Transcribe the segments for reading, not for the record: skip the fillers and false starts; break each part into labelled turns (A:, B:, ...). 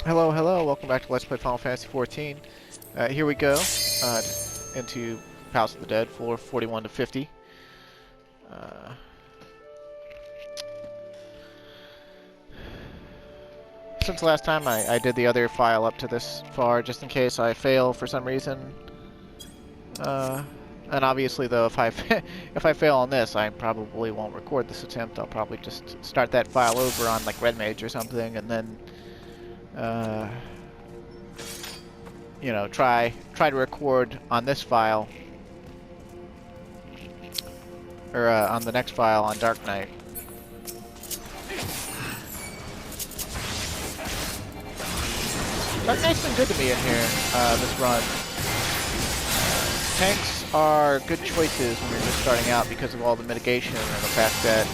A: Hello, hello, welcome back to Let's Play Final Fantasy XIV. Here we go, into House of the Dead, floor 41 to 50. Since last time I did the other file up to this far, just in case I fail for some reason. And obviously though, if I if I fail on this, I probably won't record this attempt. I'll probably just start that file over on like Red Mage or something, and then you know, try to record on this file, or on the next file on Dark Knight. Dark Knight's been good to me in here, this run. Tanks are good choices when you're just starting out because of all the mitigation and the fact that,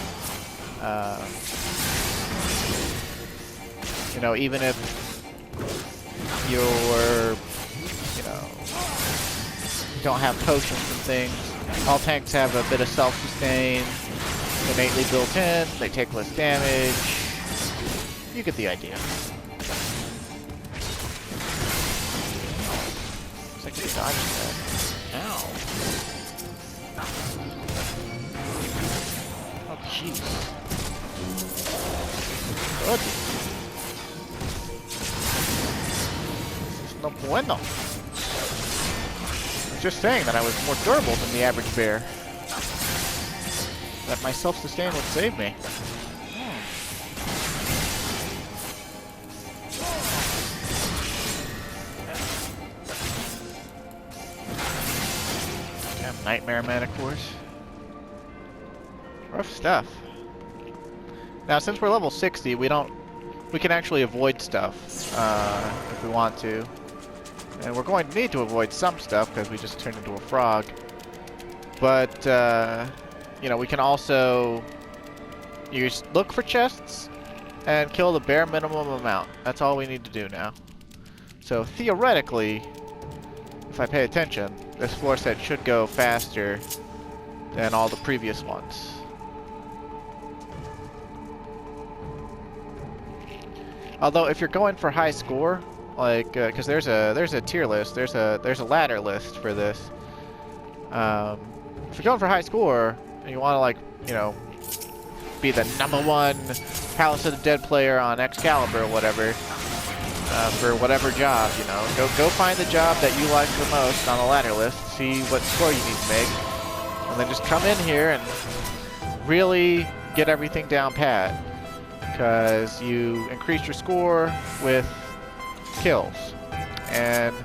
A: you know, even if you're, you know, you don't have potions and things, all tanks have a bit of self-sustain innately built in. They take less damage. You get the idea. Looks like you dodged that. Ow. Oh, jeez. Good. This is no bueno. I was just saying that I was more durable than the average bear. That my self-sustain would save me. Nightmare Manticores. Rough stuff. Now, since we're level 60, we can actually avoid stuff if we want to, and we're going to need to avoid some stuff because we just turned into a frog. But you know, we can also look for chests and kill the bare minimum amount. That's all we need to do now. So theoretically, if I pay attention, this floor set should go faster than all the previous ones. Although, if you're going for high score, like, because there's a tier list, there's a ladder list for this. If you're going for high score and you want to, like, you know, be the #1 Palace of the Dead player on Excalibur or whatever. For whatever job, you know, go find the job that you like the most on the ladder list, see what score you need to make, and then just come in here and really get everything down pat, because you increase your score with kills, and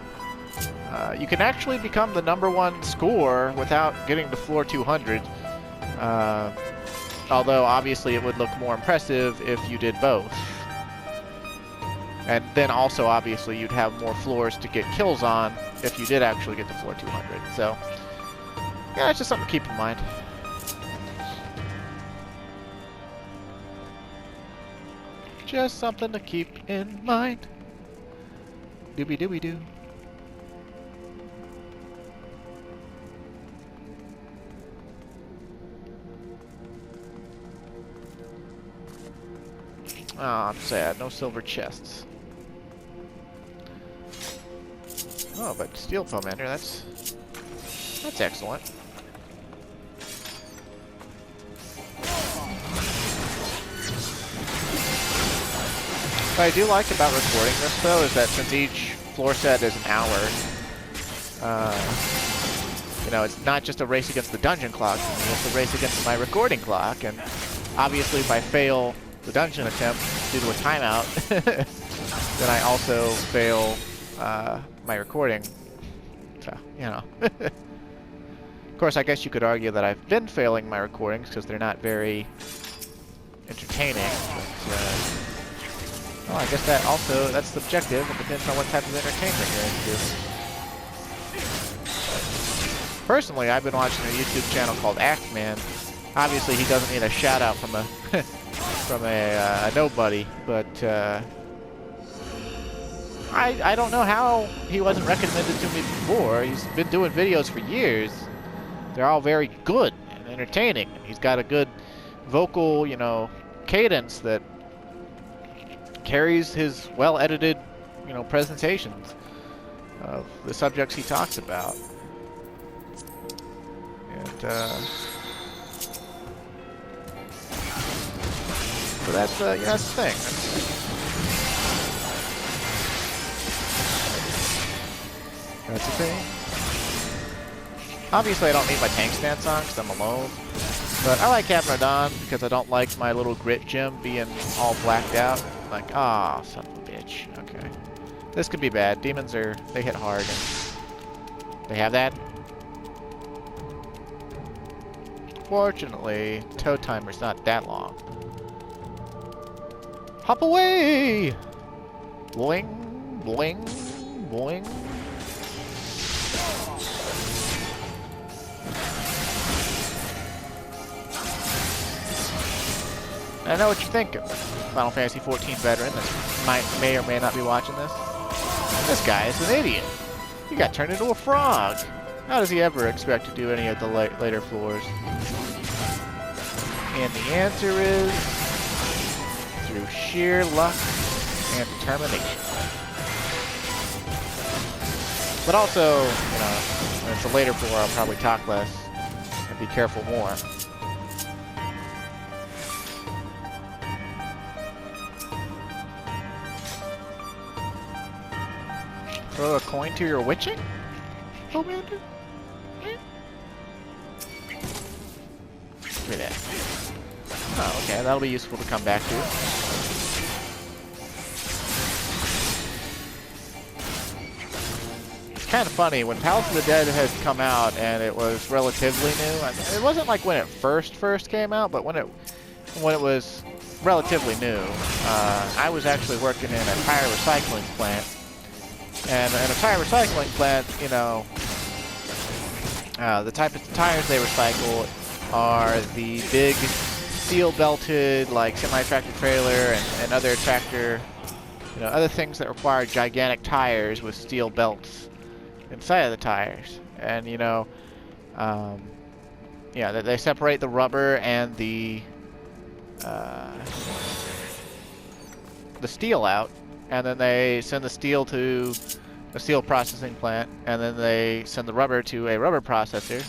A: you can actually become the #1 score without getting to floor 200, although obviously it would look more impressive if you did both. And then also, obviously, you'd have more floors to get kills on if you did actually get to floor 200. So, yeah, it's just something to keep in mind. Just something to keep in mind. Doobie-doobie-doo. Oh, I'm sad. No silver chests. Oh, but steel pomander, that's excellent. What I do like about recording this, though, is that since each floor set is an hour, you know, it's not just a race against the dungeon clock for me, it's a race against my recording clock, and obviously if I fail the dungeon attempt due to a timeout, then I also fail my recording. So, you know. Of course, I guess you could argue that I've been failing my recordings because they're not very entertaining. But, well, I guess that's subjective. It depends on what type of entertainment you're into. Personally, I've been watching a YouTube channel called Axeman. Obviously, he doesn't need a shout out from a nobody, but I don't know how he wasn't recommended to me before. He's been doing videos for years. They're all very good and entertaining. He's got a good vocal, you know, cadence that carries his well-edited presentations of the subjects he talks about. And so that's that's the thing. That's the thing. Obviously, I don't need my tank stance on because I'm alone. But I like having it on because I don't like my little grit gem being all blacked out. Like, ah, son of a bitch. Okay. This could be bad. Demons they hit hard. And they have that. Fortunately, tow timer's not that long. Hop away! Boing, boing, boing. I know what you're thinking. Final Fantasy XIV veteran that may or may not be watching this. This guy is an idiot. He got turned into a frog. How does he ever expect to do any of the later floors? And the answer is through sheer luck and determination. But also, when it's a later floor, I'll probably talk less and be careful more. Throw a coin to your witching? Commander? Look at that. Oh, okay, that'll be useful to come back to. It's kind of funny, when Palace of the Dead had come out and it was relatively new, I mean, it wasn't like when it first came out, but when it was relatively new, I was actually working in a tire recycling plant. And in a tire recycling plant, the type of tires they recycle are the big steel-belted, like semi-tractor trailer and other tractor, other things that require gigantic tires with steel belts inside of the tires. And they separate the rubber and the steel out. And then they send the steel to a steel processing plant, and then they send the rubber to a rubber processor,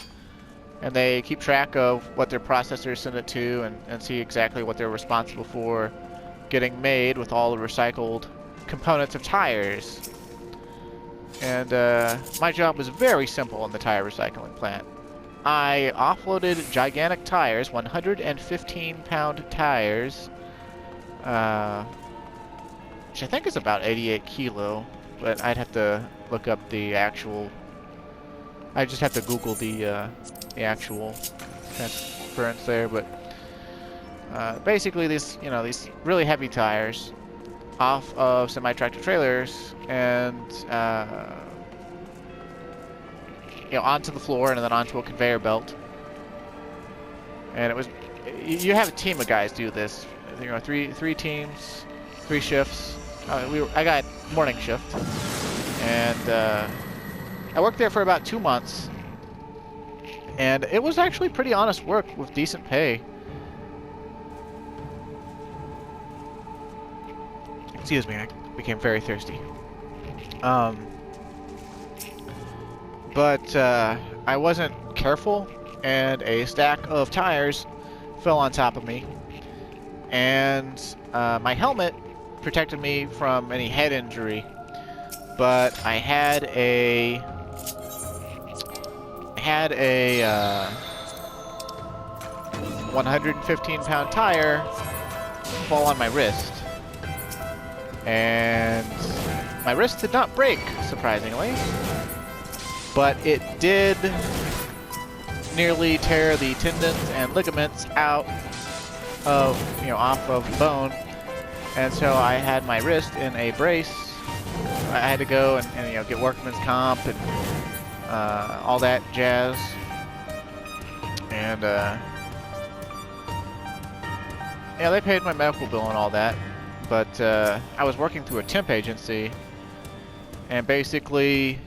A: and they keep track of what their processors send it to and see exactly what they're responsible for getting made with all the recycled components of tires. And my job was very simple in the tire recycling plant. I offloaded gigantic tires, 115-pound tires, which I think is about 88 kilo, but I'd have to look up the actual. I just have to Google the actual transference there, but basically these really heavy tires off of semi-tractor trailers and onto the floor and then onto a conveyor belt. And it was you have a team of guys do this. Three teams, 3 shifts. I got morning shift, and I worked there for about 2 months, and it was actually pretty honest work with decent pay. Excuse me, I became very thirsty. But I wasn't careful, and a stack of tires fell on top of me, and my helmet protected me from any head injury, but I had a 115-pound tire fall on my wrist, and my wrist did not break, surprisingly, but it did nearly tear the tendons and ligaments out of off of the bone. And so I had my wrist in a brace. I had to go and get workman's comp and all that jazz. And they paid my medical bill and all that. But I was working through a temp agency, and basically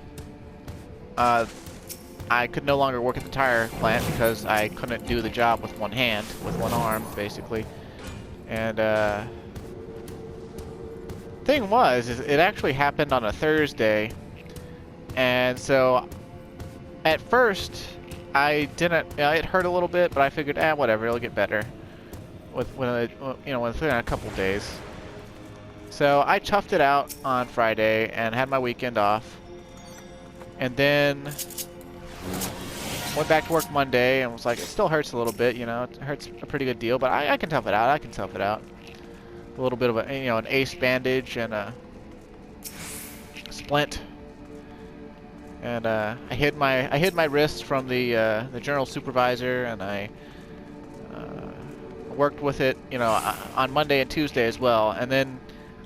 A: I could no longer work at the tire plant because I couldn't do the job with one hand, with one arm, basically. And thing was, is it actually happened on a Thursday, and so at first I didn't. It hurt a little bit, but I figured, whatever, it'll get better within a couple days. So I toughed it out on Friday and had my weekend off, and then went back to work Monday and was like, it still hurts a little bit, you know, it hurts a pretty good deal, but I can tough it out. I can tough it out. A little bit of a, an ace bandage and a splint, and I hid my wrists from the general supervisor, and I worked with it, on Monday and Tuesday as well, and then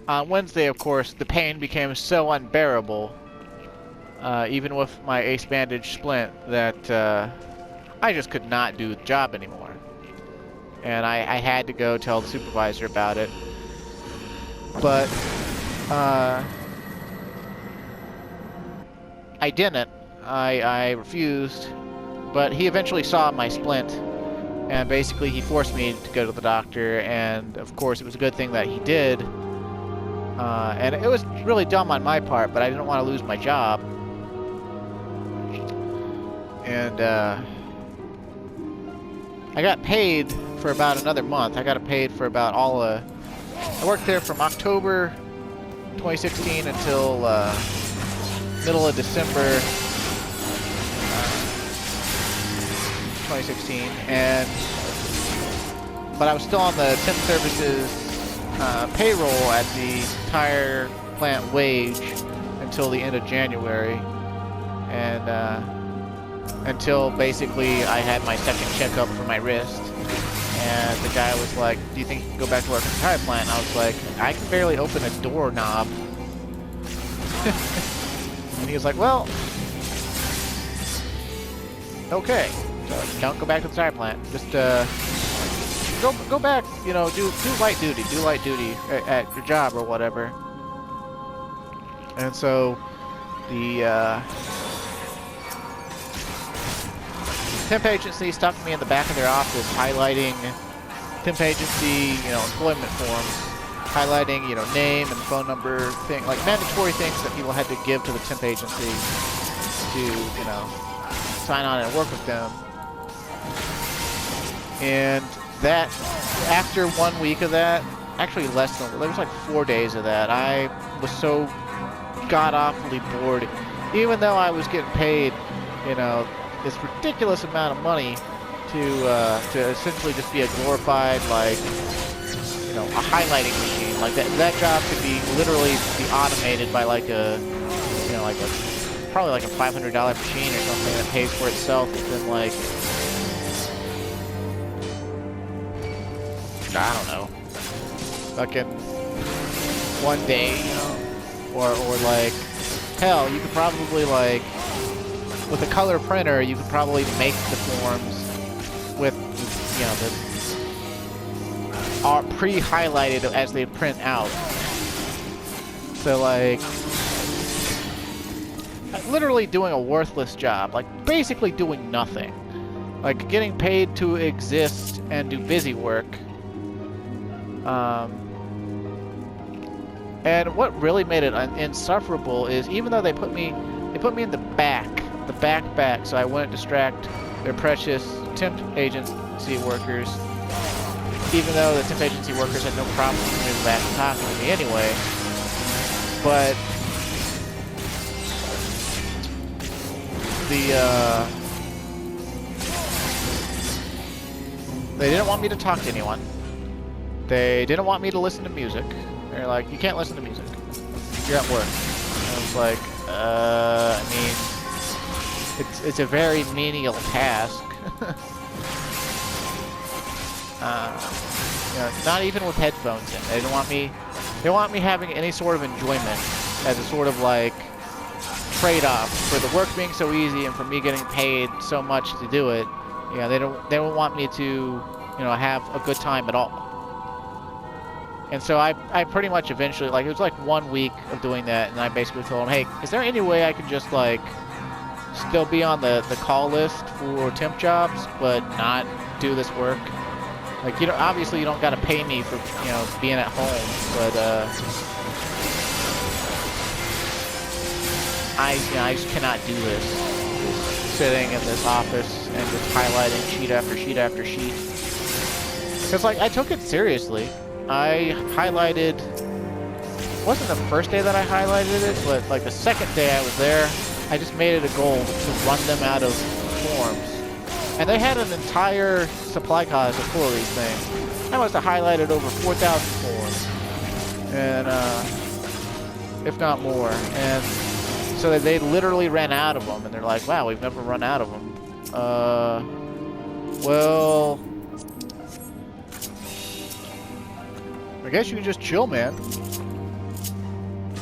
A: on Wednesday, of course, the pain became so unbearable, even with my ace bandage splint, that I just could not do the job anymore, and I had to go tell the supervisor about it. But I didn't. I refused. But he eventually saw my splint, and basically he forced me to go to the doctor. And of course, it was a good thing that he did. And it was really dumb on my part, but I didn't want to lose my job. And I got paid for about another month. I got paid for about I worked there from October 2016 until middle of December 2016, but I was still on the temp services payroll at the tire plant wage until the end of January, and until basically I had my second checkup for my wrist. And the guy was like, do you think you can go back to work at the tire plant? And I was like, I can barely open a doorknob. And he was like, well, okay. So don't go back to the tire plant. Just go back, do light duty. Do light duty at your job or whatever. And so the temp agency stuck me in the back of their office, highlighting temp agency, employment forms, highlighting, name and phone number, like mandatory things that people had to give to the temp agency to, sign on and work with them. And that, after 1 week of that, actually less than, there was like 4 days of that, I was so god-awfully bored, even though I was getting paid, this ridiculous amount of money to essentially just be a glorified, like, a highlighting machine. Like that job could be literally be automated by like probably like a $500 machine or something that pays for itself within like, I don't know, fucking 1 day, or like, hell, you could probably like, with a color printer, you could probably make the forms with, are pre-highlighted as they print out. So like, literally doing a worthless job, like basically doing nothing, like getting paid to exist and do busy work. And what really made it insufferable is, even though they put me in the back, so I wouldn't distract their precious temp agency workers, even though the temp agency workers had no problem moving back and talking to me anyway. But they didn't want me to talk to anyone. They didn't want me to listen to music. They're like, you can't listen to music. You're at work. And I was like, I mean, it's a very menial task. Not even with headphones in. They want me having any sort of enjoyment as a sort of like trade-off for the work being so easy and for me getting paid so much to do it. They don't want me to, have a good time at all. And so I pretty much eventually, like, it was like 1 week of doing that, and I basically told him, hey, is there any way I can just like still be on the call list for temp jobs, but not do this work? Like, obviously you don't got to pay me for, being at home, but I just cannot do this. Just sitting in this office and just highlighting sheet after sheet after sheet. Because, like, I took it seriously. I highlighted... It wasn't the first day that I highlighted it, but, like, the second day I was there, I just made it a goal to run them out of forms. And they had an entire supply closet full of these things. I must have highlighted over 4,000 forms. And, if not more. And so they literally ran out of them, and they're like, wow, we've never run out of them. Well... I guess you can just chill, man.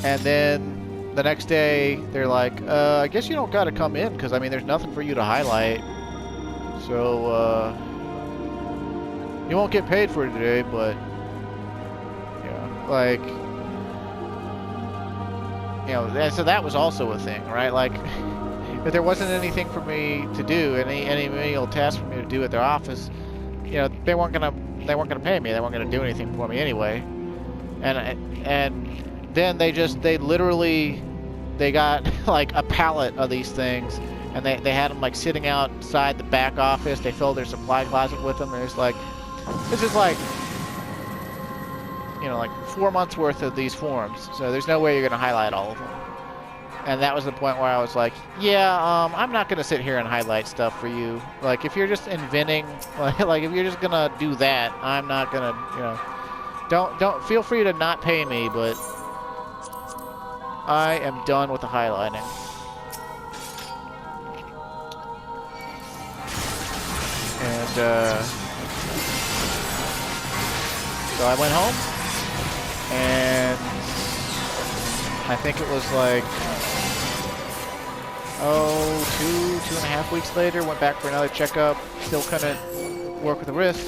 A: And then the next day, they're like, I guess you don't gotta come in, because, I mean, there's nothing for you to highlight. So, you won't get paid for it today, but, yeah, like, you know, and so that was also a thing, right? Like, if there wasn't anything for me to do, any menial task for me to do at their office, you know, they weren't gonna pay me. They weren't gonna do anything for me anyway. And then they literally got like a pallet of these things, and they had them like sitting outside the back office. They filled their supply closet with them. And it's like, this is like, you know, like 4 months worth of these forms. So there's no way you're gonna highlight all of them. And that was the point where I was like, yeah, I'm not gonna sit here and highlight stuff for you. Like, if you're just inventing, like if you're just gonna do that, I'm not gonna, you know, don't feel free to not pay me, but I am done with the highlighting. And so I went home, and I think it was like, two and a half weeks later, went back for another checkup, still couldn't work with the wrist,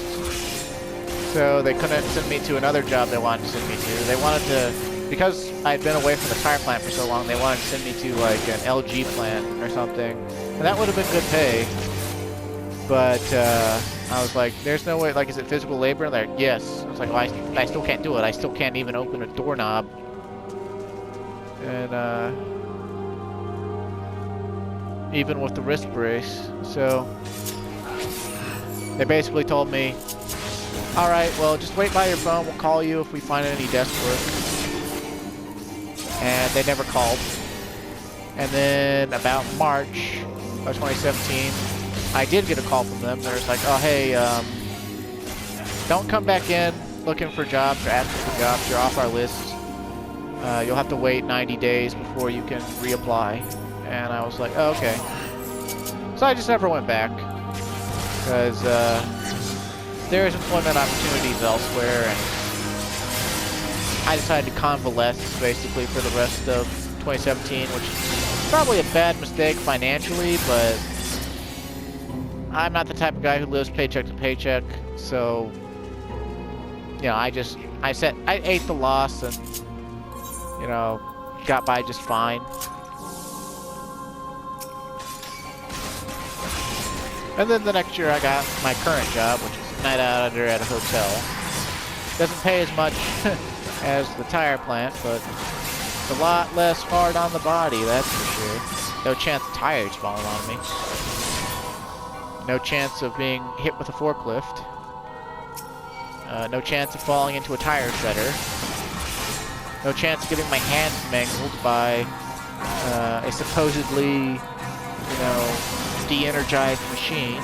A: so they couldn't send me to another job they wanted to send me to. They wanted to, because I had been away from the tire plant for so long, they wanted to send me to like an LG plant or something, and that would have been good pay, but I was like, there's no way, like, is it physical labor? And they're like, yes. I was like, well, I still can't do it. I still can't even open a doorknob. And even with the wrist brace. So they basically told me, all right, well, just wait by your phone. We'll call you if we find any desk work. And they never called. And then about March of 2017, I did get a call from them. They're just like, oh, hey, don't come back in looking for jobs or asking for jobs. You're off our list. You'll have to wait 90 days before you can reapply. And I was like, oh, okay. So I just never went back. Because there's employment opportunities elsewhere. And I decided to convalesce, basically, for the rest of 2017, which is probably a bad mistake financially, but I'm not the type of guy who lives paycheck to paycheck. So, you know, I ate the loss and, you know, got by just fine. And then the next year I got my current job, which is a night editor at a hotel. Doesn't pay as much as the tire plant, but it's a lot less hard on the body, that's for sure. No chance of tires falling on me. No chance of being hit with a forklift. No chance of falling into a tire shredder. No chance of getting my hands mangled by a supposedly, you know, de-energized machine.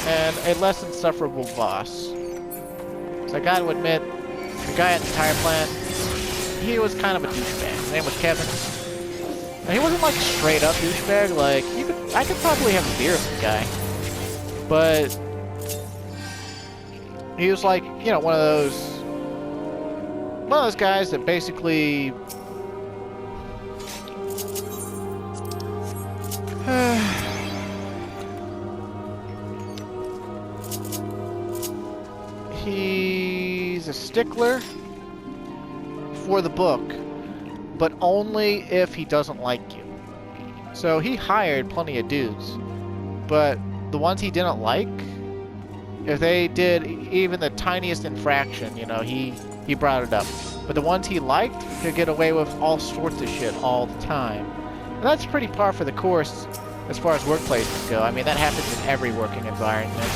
A: And a less insufferable boss. So I gotta admit, the guy at the tire plant, he was kind of a douchebag. His name was Kevin. And he wasn't like a straight up douchebag, like, I could probably have a beer with the guy. But he was like, you know, one of those guys that basically he's a stickler for the book, but only if he doesn't like you. So he hired plenty of dudes, but the ones he didn't like, if they did even the tiniest infraction, you know, he brought it up. But the ones he liked could get away with all sorts of shit all the time. And that's pretty par for the course as far as workplaces go. I mean, that happens in every working environment.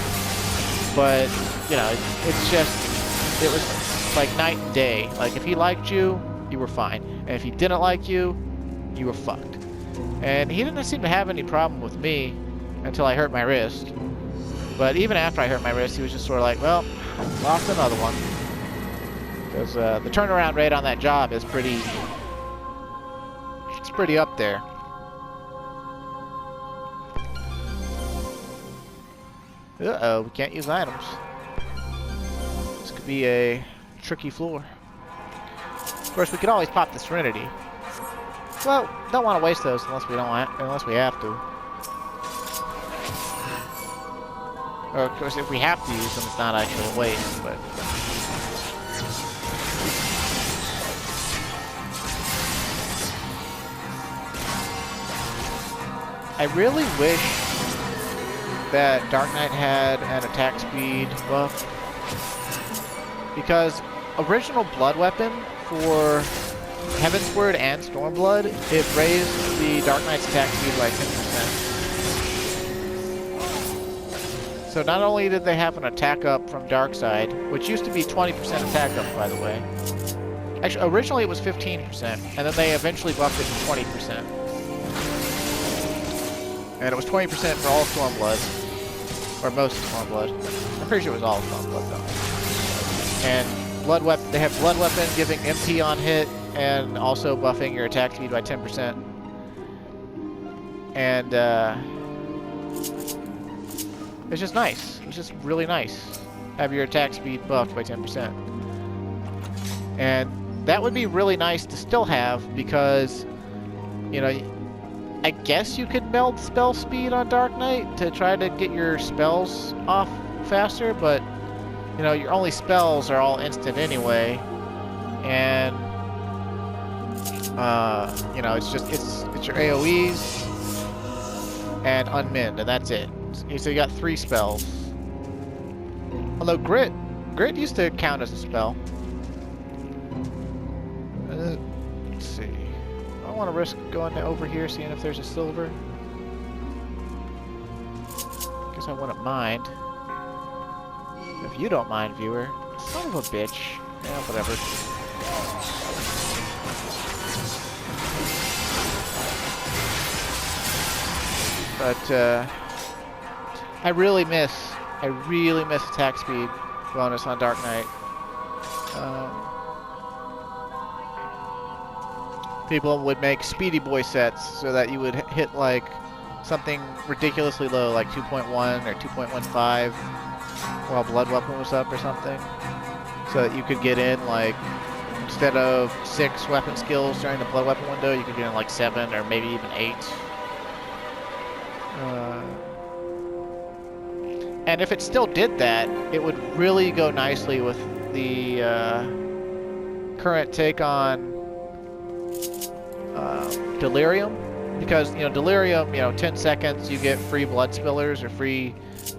A: But, you know, it's just, it was like night and day. Like, if he liked you, you were fine. And if he didn't like you, you were fucked. And he didn't seem to have any problem with me until I hurt my wrist. But even after I hurt my wrist, he was just sort of like, well, lost another one. Because the turnaround rate on that job is pretty, it's pretty up there. Uh-oh, we can't use items. This could be a tricky floor. Of course, we could always pop the Serenity. Well, don't want to waste those unless we have to. Or, of course, if we have to use them, it's not actually a waste, but... I really wish that Dark Knight had an attack speed buff, because original Blood Weapon for Heavensward and Stormblood, it raised the Dark Knight's attack speed by 10%. So not only did they have an attack up from Darkside, which used to be 20% attack up, by the way. Actually, originally it was 15%, and then they eventually buffed it to 20%. And it was 20% for all of Stormblood. Or most of Stormblood. I'm pretty sure it was all of Stormblood, though. And Blood Weapon, they have Blood Weapon giving MP on hit, and also buffing your attack speed by 10%. And, it's just nice. It's just really nice. Have your attack speed buffed by 10%. And that would be really nice to still have, because, you know, I guess you could meld spell speed on Dark Knight to try to get your spells off faster, but, you know, your only spells are all instant anyway, and, you know, it's just, it's your AoEs and unmend, and that's it. So you got 3 spells. Although Grit used to count as a spell. Let's see. I don't want to risk going over here, seeing if there's a silver. Guess I wouldn't mind. If you don't mind, viewer. Son of a bitch. Yeah, whatever. But, I really miss attack speed bonus on Dark Knight. People would make Speedy Boy sets so that you would hit like something ridiculously low, like 2.1 or 2.15, while Blood Weapon was up or something, so that you could get in like, instead of 6 weapon skills during the Blood Weapon window, you could get in like 7 or maybe even 8. And if it still did that, it would really go nicely with the current take on Delirium, because, you know, Delirium, you know, 10 seconds you get free Blood Spillers or free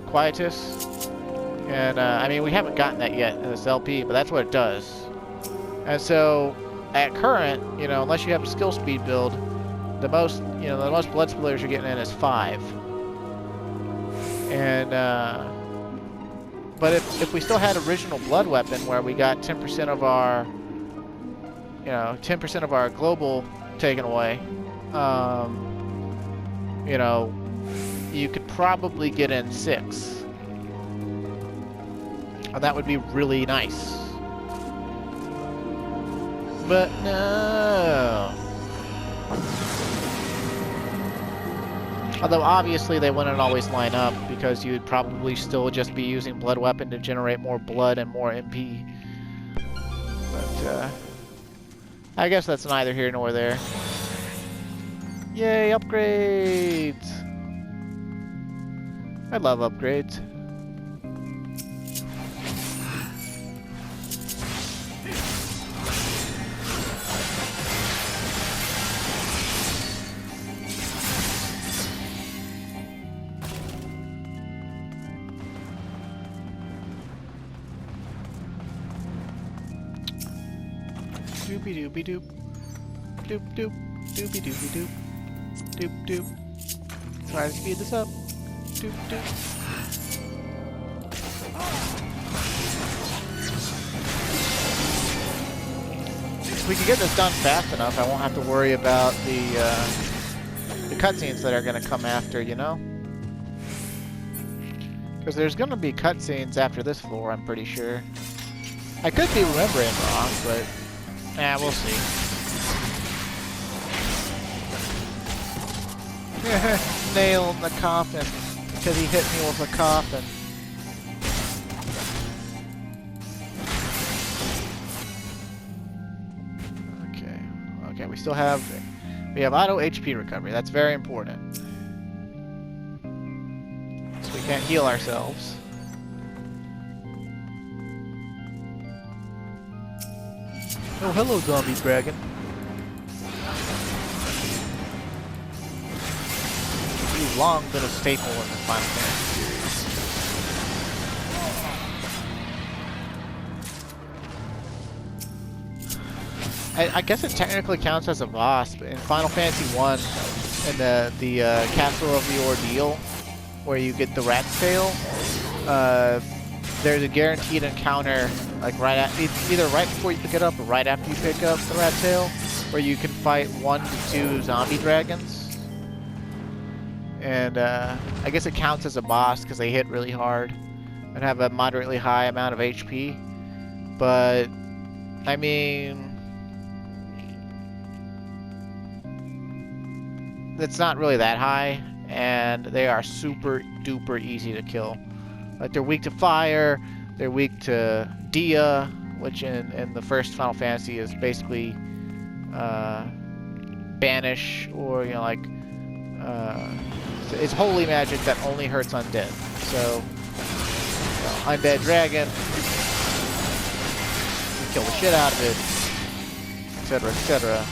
A: Quietus, and I mean, we haven't gotten that yet in this LP, but that's what it does. And so at current, you know, unless you have a skill speed build, the most Blood Spillers you're getting in is 5. And but if we still had original Blood Weapon, where we got 10% of our, you know, 10% of our global taken away, you know, you could probably get in 6, and that would be really nice. But no. Although obviously they wouldn't always line up, because you'd probably still just be using Blood Weapon to generate more blood and more MP. But I guess that's neither here nor there. Yay, upgrades! I love upgrades. Doopy doopy doop. Doop doop. Doopy doopy doop. Doop doop. Try to speed this up. Doop doop. If we can get this done fast enough, I won't have to worry about the cutscenes that are going to come after, you know? Because there's going to be cutscenes after this floor, I'm pretty sure. I could be remembering wrong, but we'll see. Nail in the coffin because he hit me with a coffin. Okay, we have auto HP recovery. That's very important. So we can't heal ourselves. Oh, hello, zombie dragon. You've long been a staple in the Final Fantasy series. I guess it technically counts as a boss, but in Final Fantasy I, in the Castle of the Ordeal, where you get the rat's tail, there's a guaranteed encounter, like either right before you pick it up or right after you pick up the rat tail, where you can fight 1 to 2 zombie dragons. And I guess it counts as a boss because they hit really hard and have a moderately high amount of HP. But I mean, it's not really that high, and they are super duper easy to kill. Like, they're weak to fire, they're weak to Dia, which in the first Final Fantasy is basically banish, or, you know, like, it's holy magic that only hurts undead. So, undead dragon, you kill the shit out of it, etc., etc.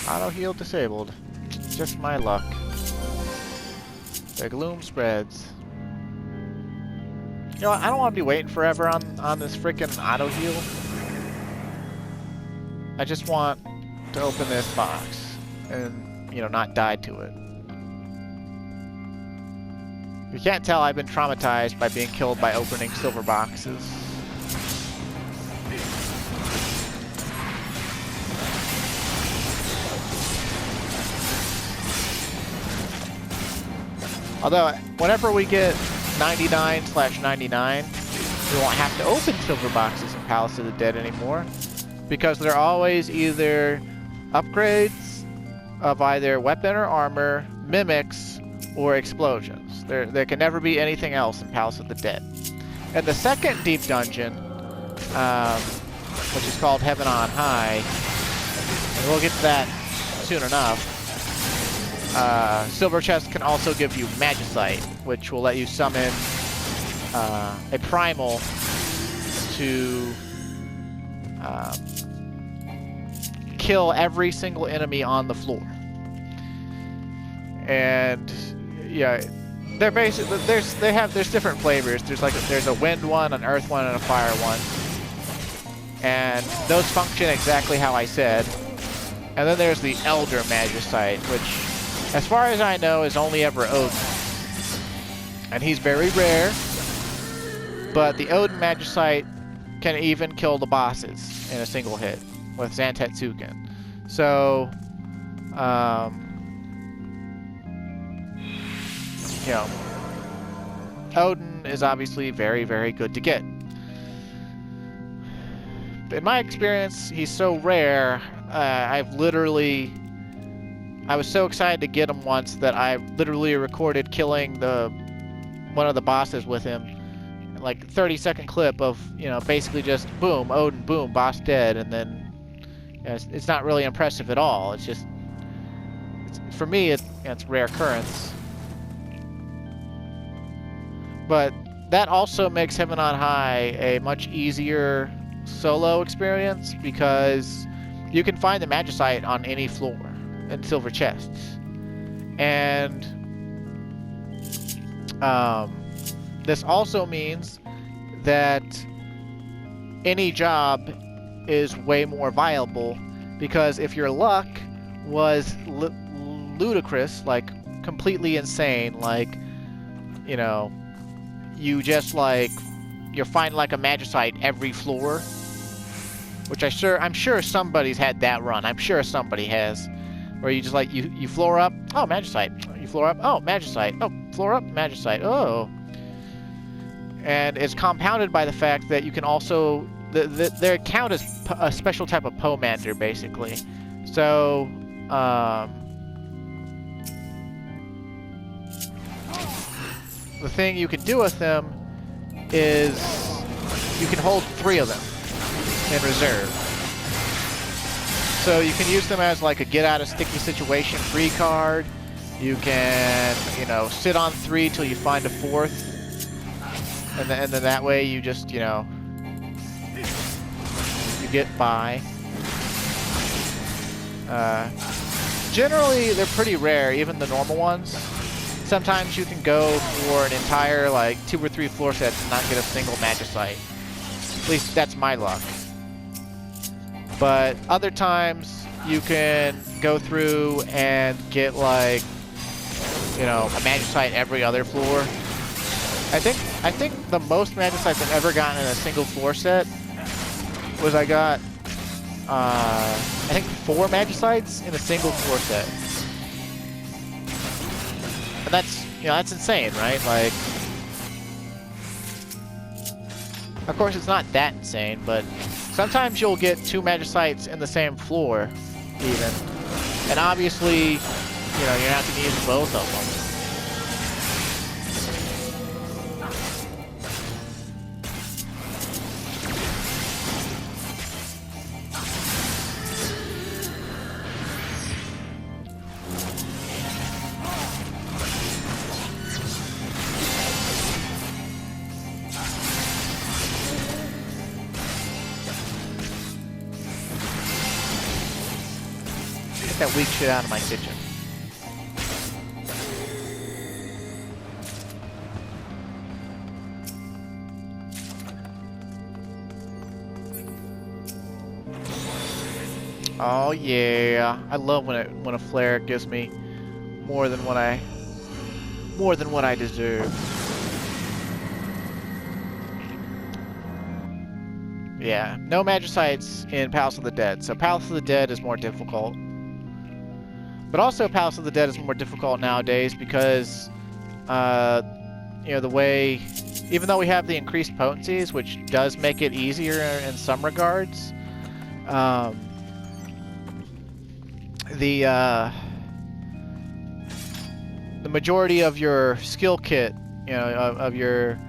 A: Auto heal disabled. Just my luck. The gloom spreads. You know what? I don't want to be waiting forever on this freaking auto heal. I just want to open this box and, you know, not die to it. You can't tell I've been traumatized by being killed by opening silver boxes. Although, whenever we get 99/99, we won't have to open silver boxes in Palace of the Dead anymore, because they're always either upgrades of either weapon or armor, mimics, or explosions. There can never be anything else in Palace of the Dead. And the second deep dungeon, which is called Heaven on High, and we'll get to that soon enough. Silver chest can also give you Magicite, which will let you summon a primal to kill every single enemy on the floor. And yeah, they're basically there's different flavors. There's a wind one, an earth one, and a fire one, and those function exactly how I said. And then there's the Elder Magicite, which, as far as I know, is only ever Odin. And he's very rare, but the Odin Magicite can even kill the bosses in a single hit with Zantetsuken. So, you know, Odin is obviously very, very good to get. In my experience, he's so rare, I was so excited to get him once that I literally recorded killing one of the bosses with him. Like 30-second clip of, you know, basically just boom, Odin, boom, boss dead, and then, you know, it's not really impressive at all. It's just, for me, it's rare occurrence. But that also makes Heaven on High a much easier solo experience because you can find the Magicite on any floor in silver chests. And this also means that any job is way more viable, because if your luck was ludicrous, like completely insane, like, you know, you just like, you're finding like a Magicite every floor, which I'm sure somebody's had that run. I'm sure somebody has, where you just like, you floor up, oh, Magicite. You floor up, oh, Magicite. Oh, floor up, Magicite. Oh. And it's compounded by the fact that you can also, their account is a special type of Pomander, basically. So, the thing you can do with them is you can hold 3 of them in reserve. So you can use them as like a get out of sticky situation free card. You can, you know, sit on 3 till you find a 4th. And then that way you just, you know, you get by. Generally, they're pretty rare, even the normal ones. Sometimes you can go for an entire, like, 2 or 3 floor sets and not get a single Magicite. At least that's my luck. But other times, you can go through and get, like, you know, a Magicite every other floor. I think the most Magicites I've ever gotten in a single floor set was I got, I think 4 Magicites in a single floor set. And that's, you know, that's insane, right? Like, of course it's not that insane, but sometimes you'll get 2 Magicites in the same floor, even. And obviously, you know, you're not going to use both of them. That weak shit out of my kitchen. Oh yeah, I love when a flare gives me more than what I deserve. Yeah, no Magicites in Palace of the Dead. So Palace of the Dead is more difficult. But also Palace of the Dead is more difficult nowadays because, you know, the way, even though we have the increased potencies, which does make it easier in some regards, the majority of your skill kit, you know, of your,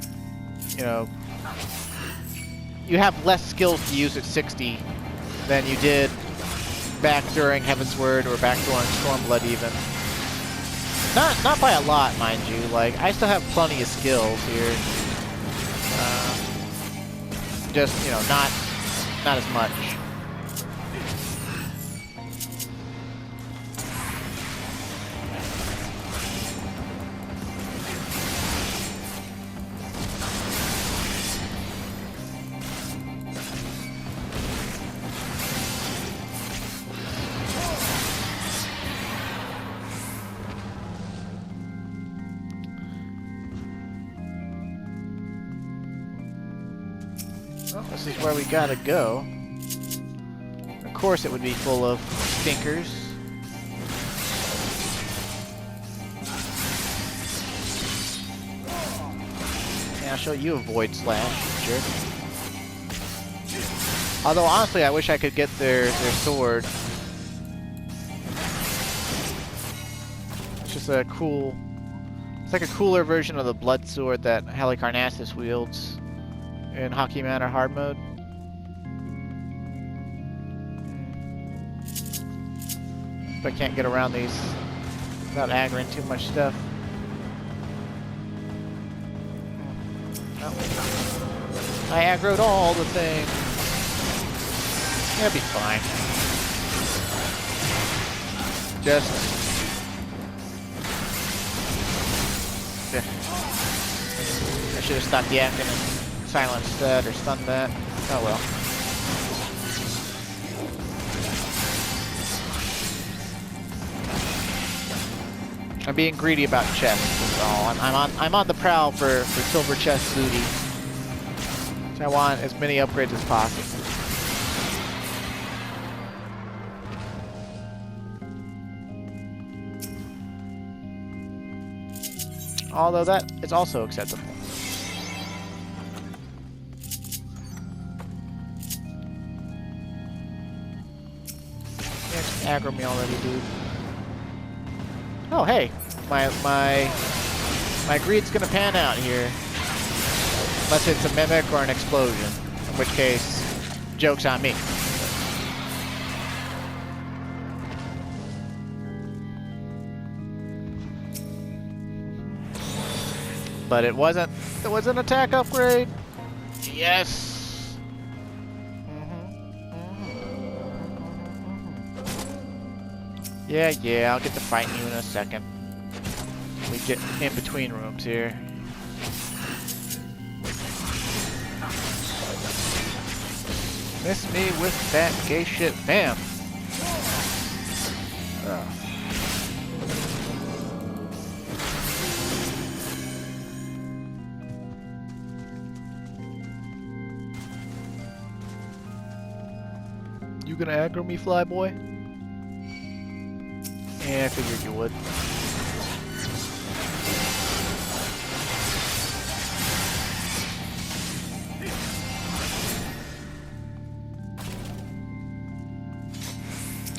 A: you know, you have less skills to use at 60 than you did back during Heaven's Word or back during Stormblood even. Not by a lot, mind you. Like, I still have plenty of skills here. Just, you know, not as much. Well, this is where we gotta go. Of course it would be full of stinkers. Yeah, I'll show you a Void Slash, jerk. Although, honestly, I wish I could get their sword. It's just a cool... It's like a cooler version of the blood sword that Halicarnassus wields in Hockey Manor hard mode. But I can't get around these without aggroing too much stuff. Oh. I aggroed all the things. It'll be fine. Just... Yeah. I should have stopped yakking and silenced that or stunned that. Oh well. I'm being greedy about chests, is all. I'm on the prowl for silver chest booty. So I want as many upgrades as possible. Although that is also acceptable. Yeah, just aggro me already, dude. Oh, hey, my greed's gonna pan out here, unless it's a mimic or an explosion, in which case, joke's on me. But it was an attack upgrade. Yes. Yeah, I'll get to fighting you in a second. We get in between rooms here. Miss me with that gay shit, bam. Oh. You gonna aggro me, Flyboy? Yeah, I figured you would.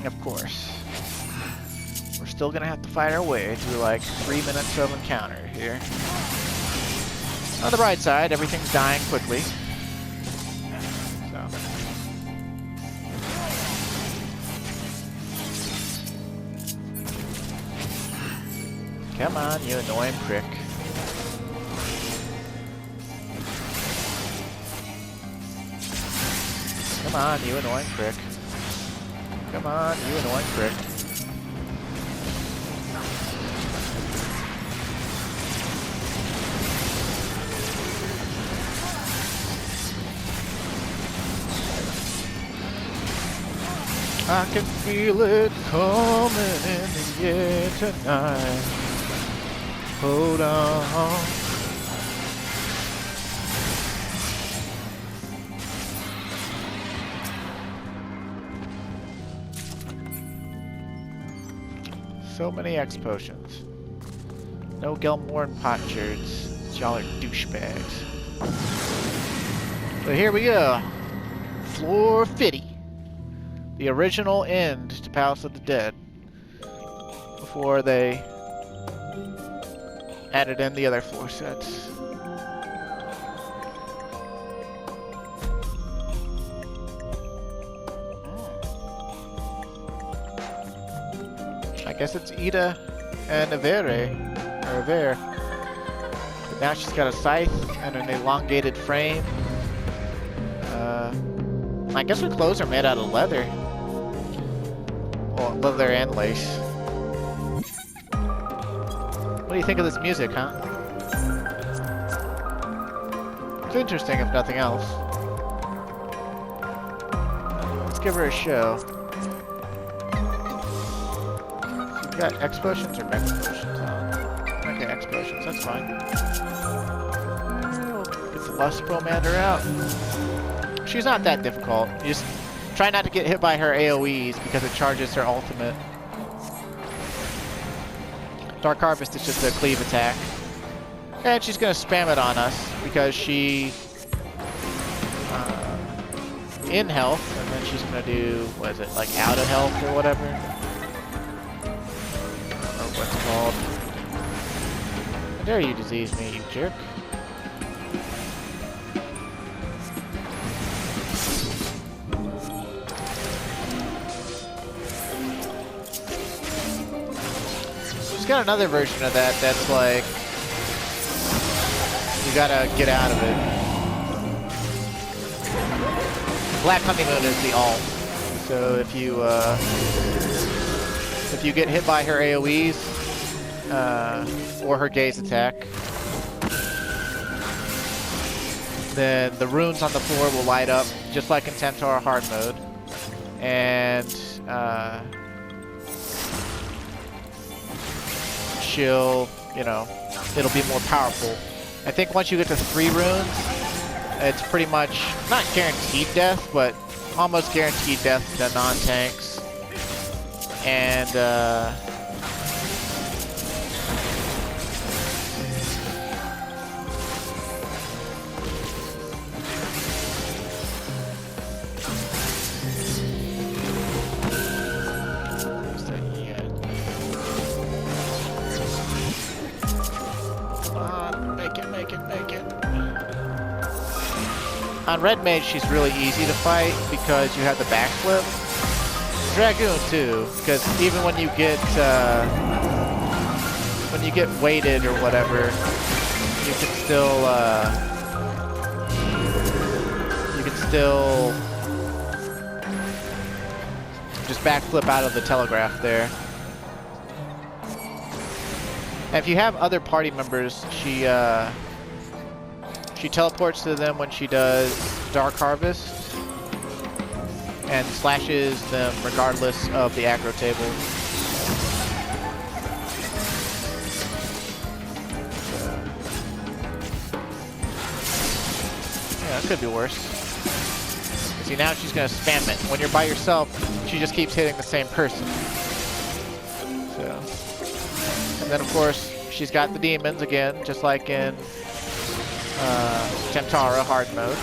A: Of course. We're still gonna have to fight our way through like 3 minutes of encounter here. On the bright side, everything's dying quickly. Come on, you annoying prick. Come on, you annoying prick. Come on, you annoying prick. I can feel it coming in the air tonight. Hold on. So many X potions. No Gelmorn potsherds. Y'all are douchebags. So here we go. Floorset. The original end to Palace of the Dead. Before they added in the other floor sets. I guess it's Edda and Avere. But now she's got a scythe and an elongated frame. I guess her clothes are made out of leather. Well, leather and lace. What do you think of this music, huh? It's interesting, if nothing else. Let's give her a show. She's got X potions or Mex potions on. Okay, X potions, that's fine. Get the Lust Promander out. She's not that difficult. You just try not to get hit by her AoEs because it charges her ultimate. Dark Harvest is just a cleave attack. And she's going to spam it on us because she... in health, and then she's going to do, what is it, like out of health or whatever? I don't know what it's called. How dare you disease me, you jerk. Got another version of that that's like you gotta get out of it. Black Honeymoon is the alt. So if you get hit by her AoEs, or her gaze attack, then the runes on the floor will light up, just like in Temptar hard mode. And she'll, you know, it'll be more powerful. I think once you get to 3 runes, it's pretty much, not guaranteed death, but almost guaranteed death to non-tanks. And, on Red Mage, she's really easy to fight because you have the backflip. Dragoon too, because even when you get weighted or whatever, you can still just backflip out of the telegraph there. And if you have other party members, she teleports to them when she does Dark Harvest and slashes them regardless of the aggro table. Yeah, that could be worse. See, now she's gonna spam it. When you're by yourself, she just keeps hitting the same person. So, and then of course, she's got the demons again, just like in Temptara hard mode.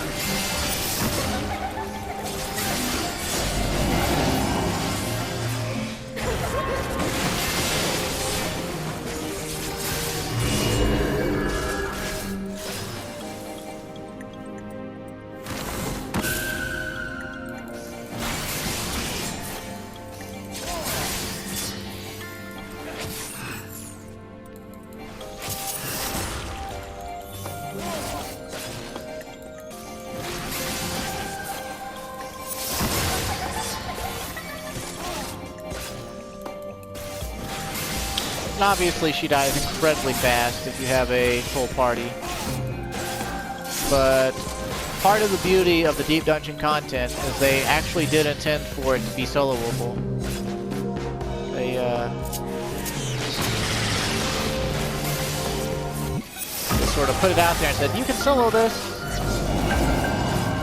A: And obviously she dies incredibly fast if you have a full party. But part of the beauty of the Deep Dungeon content is they actually did intend for it to be soloable. They sort of put it out there and said, you can solo this.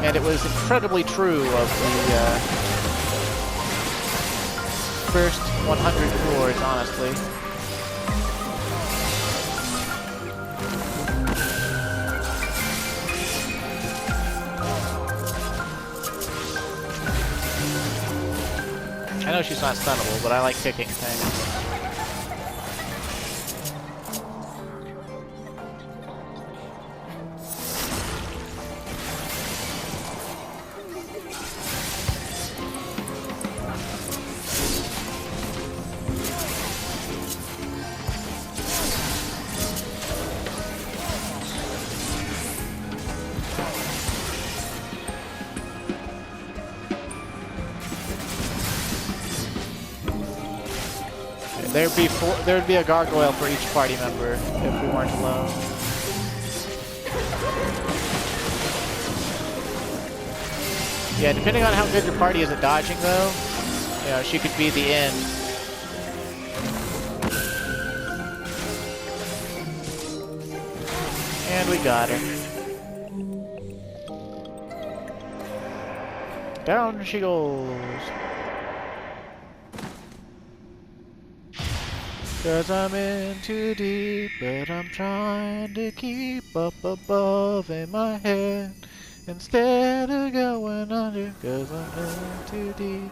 A: And it was incredibly true of the first 100 floors, honestly. I know she's not stunnable, but I like kicking things. There'd be a gargoyle for each party member if we weren't alone. Yeah, depending on how good your party is at dodging, though, you know, she could be the end. And we got her. Down she goes. 'Cause I'm in too deep, but I'm trying to keep up above in my head instead of going under. 'Cause I'm in too deep,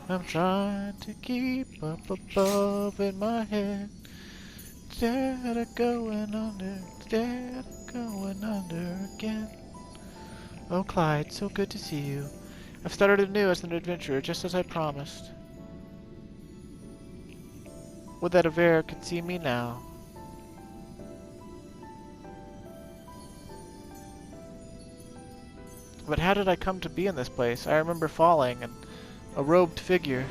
A: I'm trying to keep up above in my head instead of going under again. Oh Clyde, so good to see you. I've started anew as an adventurer, just as I promised. Would that Avera could see me now. But how did I come to be in this place? I remember falling and a robed figure.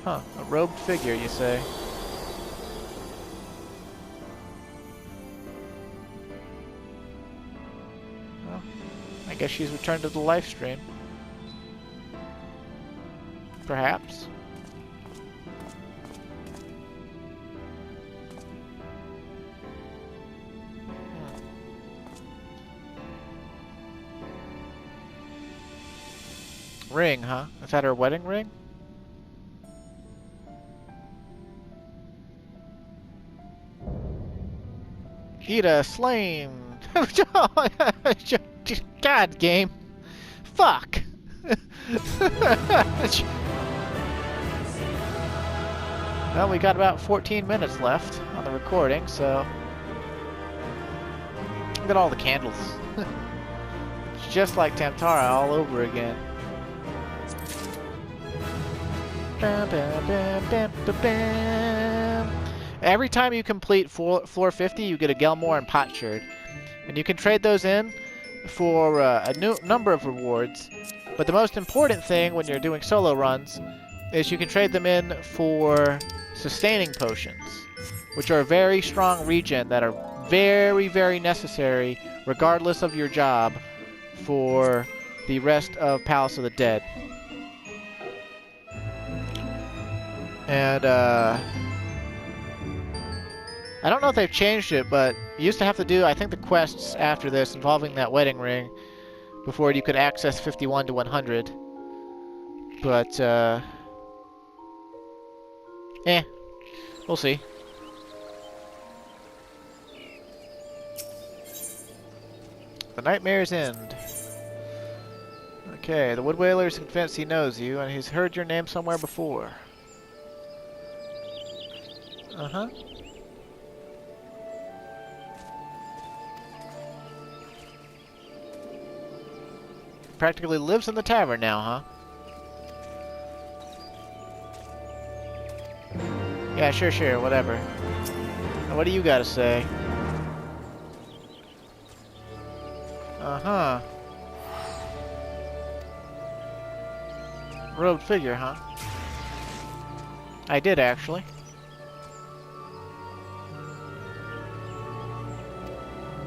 A: Huh, a robed figure, you say? Well, I guess she's returned to the live stream. Perhaps. Ring, huh? Is that her wedding ring? Edda slain. God, game. Fuck. Well, we got about 14 minutes left on the recording, so look at all the candles. It's just like Tamtara all over again. Bam, bam, bam, bam, bam, bam. Every time you complete floor 50, you get a Gelmore and Potsherd. And you can trade those in for a new number of rewards. But the most important thing when you're doing solo runs is you can trade them in for sustaining potions, which are a very strong regen that are very, very necessary, regardless of your job, for the rest of Palace of the Dead. And, I don't know if they've changed it, but you used to have to do, I think, the quests after this involving that wedding ring before you could access 51 to 100. But, we'll see. The Nightmare's End. Okay, the Wood Wailer's convinced he knows you, and he's heard your name somewhere before. Uh-huh. Practically lives in the tavern now, huh? Yeah, sure, whatever. Now, what do you gotta say? Uh-huh. Robed figure, huh? I did, actually.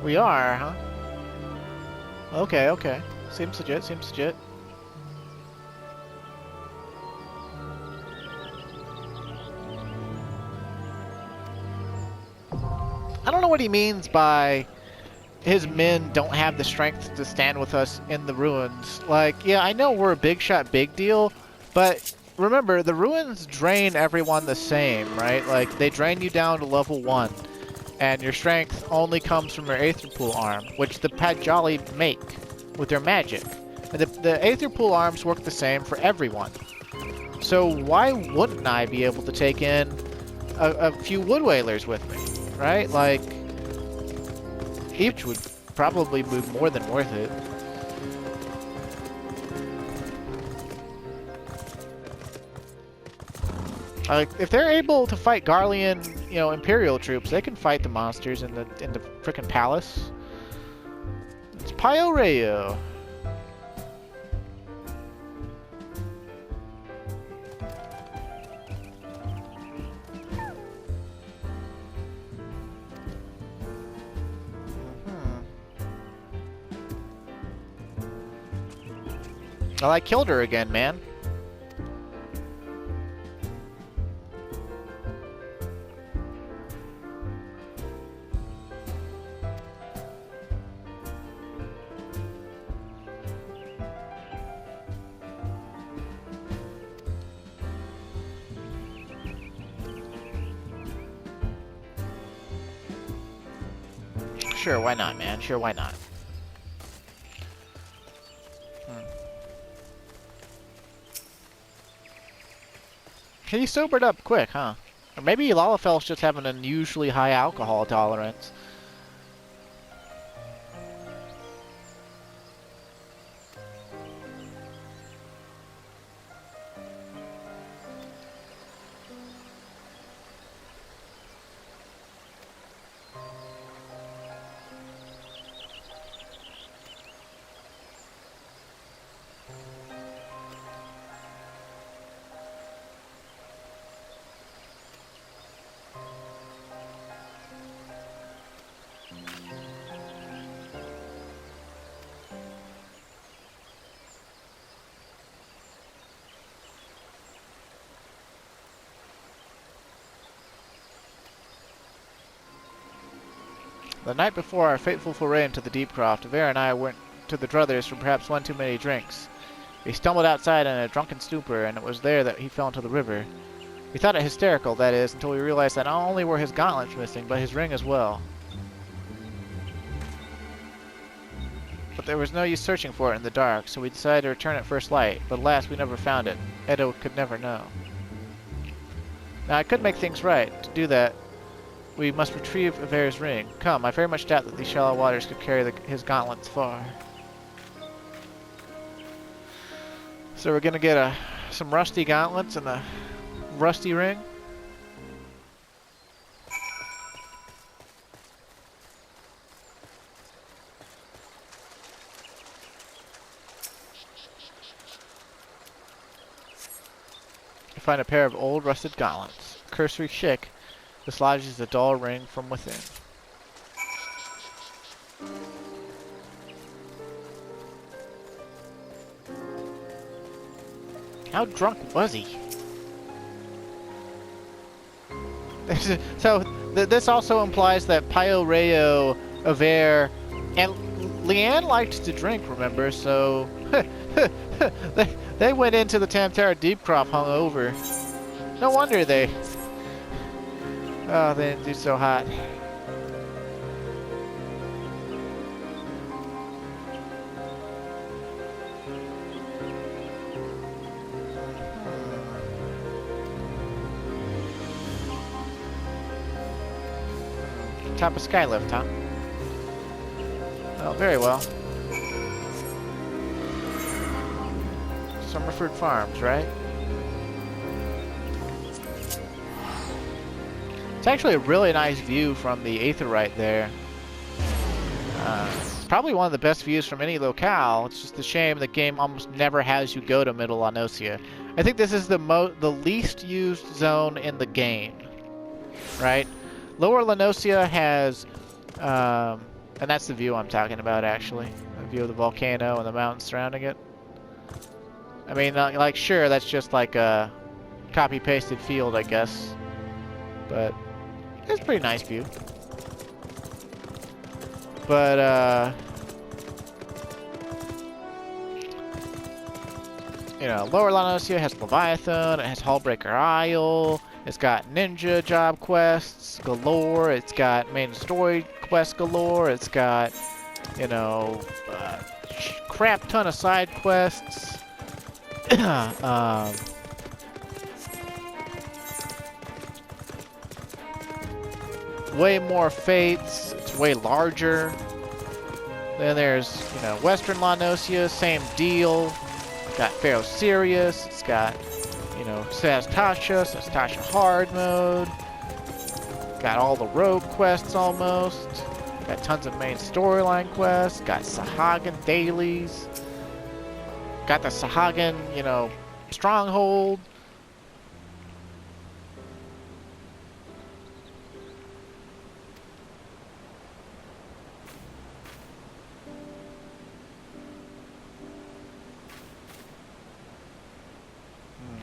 A: We are, huh? Okay. Seems legit. I don't know what he means by his men don't have the strength to stand with us in the ruins. Like, yeah, I know we're a big shot, big deal, but remember, the ruins drain everyone the same, right? Like, they drain you down to level 1, and your strength only comes from your Aether Pool arm, which the Padjali make with their magic. And the Aether Pool arms work the same for everyone. So why wouldn't I be able to take in a few Wood Whalers with me, right? Like, each would probably be more than worth it. Like, if they're able to fight Garlean, you know, Imperial troops, they can fight the monsters in the frickin' palace. It's Pio Rayo. Well, I killed her again, man. Sure, why not, man? Sure, why not? He sobered up quick, huh? Or maybe Lalafel's just have an unusually high alcohol tolerance. The night before our fateful foray into the Deepcroft, Vera and I went to the Druthers for perhaps one too many drinks. He stumbled outside in a drunken stupor, and it was there that he fell into the river. We thought it hysterical, that is, until we realized that not only were his gauntlets missing, but his ring as well. But there was no use searching for it in the dark, so we decided to return at first light, but alas, we never found it. Edda could never know. Now, I could make things right. To do that, we must retrieve Avera's ring. Come, I very much doubt that these shallow waters could carry his gauntlets far. So we're gonna get some rusty gauntlets and a rusty ring. You find a pair of old rusted gauntlets. Cursory check dislodges the dull ring from within. How drunk was he? So this also implies that Pio, Rayo, Avere, and Leanne liked to drink, remember? So they went into the Tamtara Deepcroft hungover. No wonder they didn't do so hot. Top of Skylift, huh? Oh, very well. Summerford Farms, right? It's actually a really nice view from the Aetherite there. Probably one of the best views from any locale. It's just a shame the game almost never has you go to Middle Lanosia. I think this is the least used zone in the game, right? Lower Lanosia has, and that's the view I'm talking about actually, a view of the volcano and the mountains surrounding it. I mean, like, sure, that's just like a copy-pasted field, I guess, but it's a pretty nice view. But, you know, Lower Lanosia has Leviathan, it has Hullbreaker Isle, it's got ninja job quests galore, it's got main story quests galore, it's got, you know, crap ton of side quests. Way more fates, it's way larger. Then there's, you know, Western Lanosia, same deal. It's got Pharaoh Sirius, it's got, you know, Tastasha hard mode. Got all the rogue quests almost. Got tons of main storyline quests. Got Sahagan dailies. Got the Sahagan, you know, stronghold.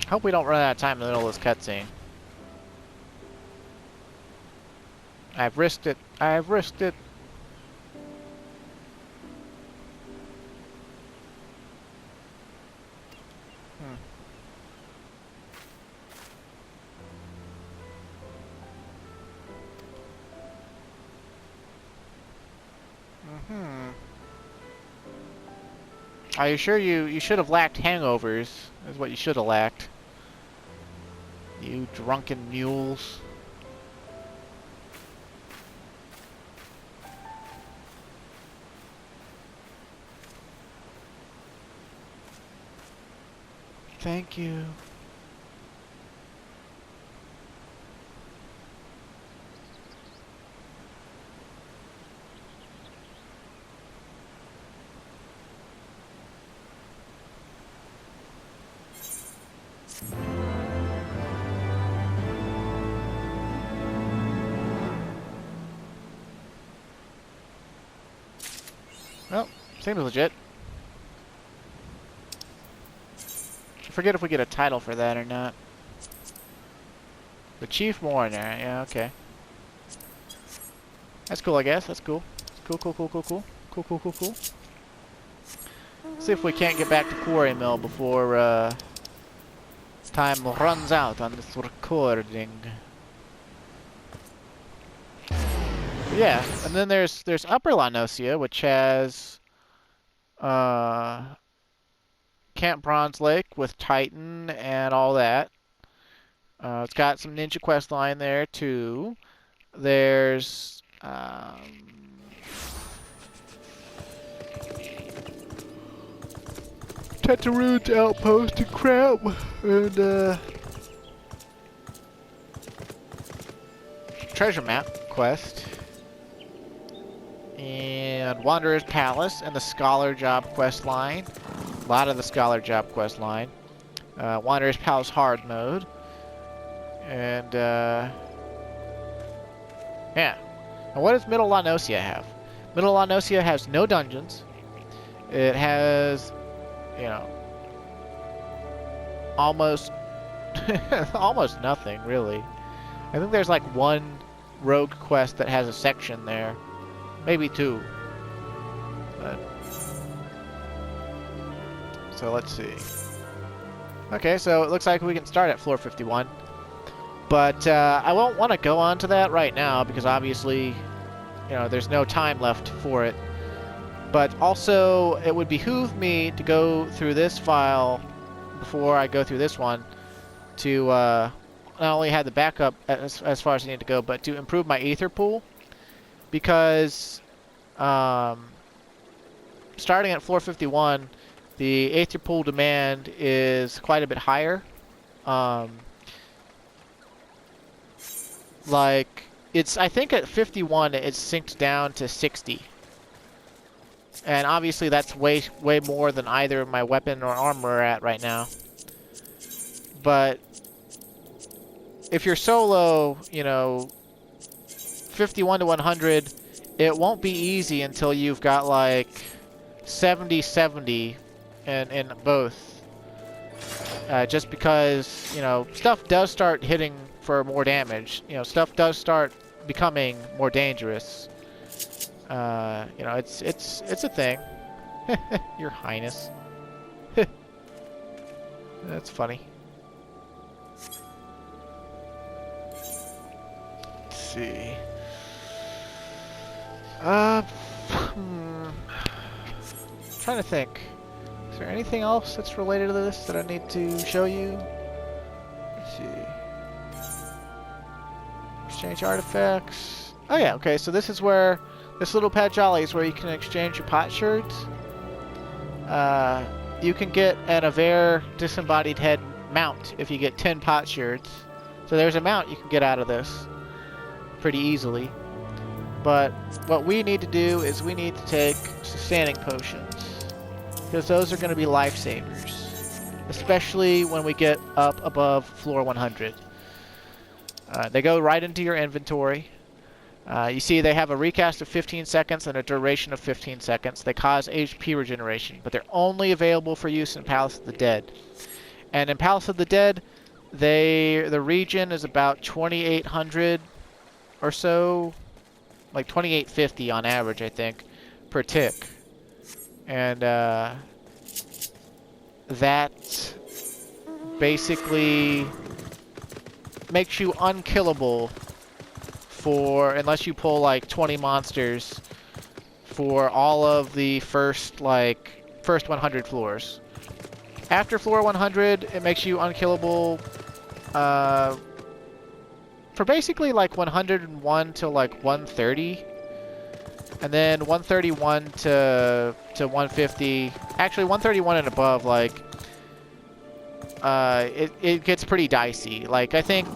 A: Hope we don't run out of time in the middle of this cutscene. I've risked it. I've risked it. Are you sure you should have lacked hangovers? Is what you should have lacked. You drunken mules. Thank you. Well, seems legit. I forget if we get a title for that or not. The Chief Mourner, yeah, okay. That's cool, I guess. That's cool. Cool, cool, cool, cool, cool. Cool, cool, cool, cool. See if we can't get back to Quarry Mill before time runs out on this recording. Yeah, and then there's Upper Lanosia, which has Camp Bronze Lake with Titan and all that. It's got some Ninja Quest line there too. There's Tetarude's Outpost and crap, and Treasure Map quest, and Wanderer's Palace and the Scholar Job quest line. A lot of the Scholar Job quest line. Wanderer's Palace hard mode, and yeah. And what does Middle Lanosia have? Middle Lanosia has no dungeons. It has, you know, almost almost nothing really. I think there's like one rogue quest that has a section there, maybe two. But so let's see. Okay, so it looks like we can start at floor 51, but I won't want to go on to that right now because obviously, you know, there's no time left for it. But also, it would behoove me to go through this file before I go through this one to not only have the backup as far as I need to go, but to improve my ether pool. Because starting at floor 51, the ether pool demand is quite a bit higher. Like, I think at 51, it's synced down to 60. And obviously that's way more than either my weapon or armor are at right now. But if you're solo, you know, 51 to 100, it won't be easy until you've got like 70-70 in both. Just because, you know, stuff does start hitting for more damage. You know, stuff does start becoming more dangerous. You know, it's a thing. Your Highness. That's funny. Let's see. Trying to think. Is there anything else that's related to this that I need to show you? Let's see. Exchange artifacts. Oh yeah, okay, so this is where this little pad jolly is where you can exchange your pot shards. You can get an Aver disembodied head mount if you get 10 pot shards. So there's a mount you can get out of this pretty easily. But what we need to do is we need to take sustaining potions, because those are going to be lifesavers, especially when we get up above floor 100. They go right into your inventory. You see they have a recast of 15 seconds and a duration of 15 seconds. They cause HP regeneration, but they're only available for use in Palace of the Dead. And in Palace of the Dead, the regen is about 2,800 or so, like 2,850 on average, I think, per tick. And that basically makes you unkillable for, unless you pull like 20 monsters, for all of the first 100 floors. After floor 100, it makes you unkillable for basically like 101 to like 130, and then 131 to 150. Actually, 131 and above, like it gets pretty dicey. Like I think